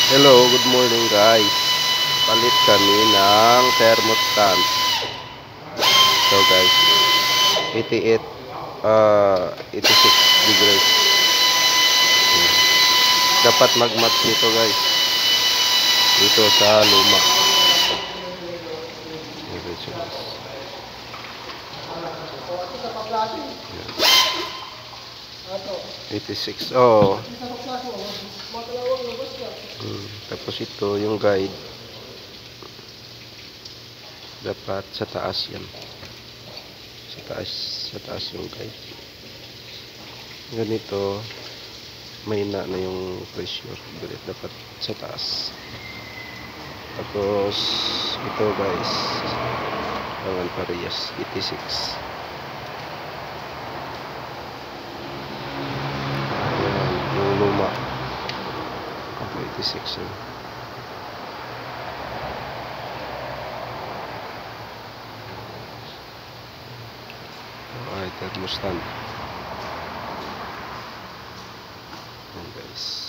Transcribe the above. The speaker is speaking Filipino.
Hello, good morning guys. Palit kami ng thermostat. So guys, 88 86 degrees. Dapat mag-match nito guys. Dito sa luma. Ayan siya, guys. 86. Oh. Tapos ito yung guide. Dapat sa taas yan. Sa taas yung guide. Ganito may na yung pressure. Dapat sa taas. Tapos ito guys, tangan parehas 86. Ayan, yung luma 86 yun. Thermostat. Ayan guys.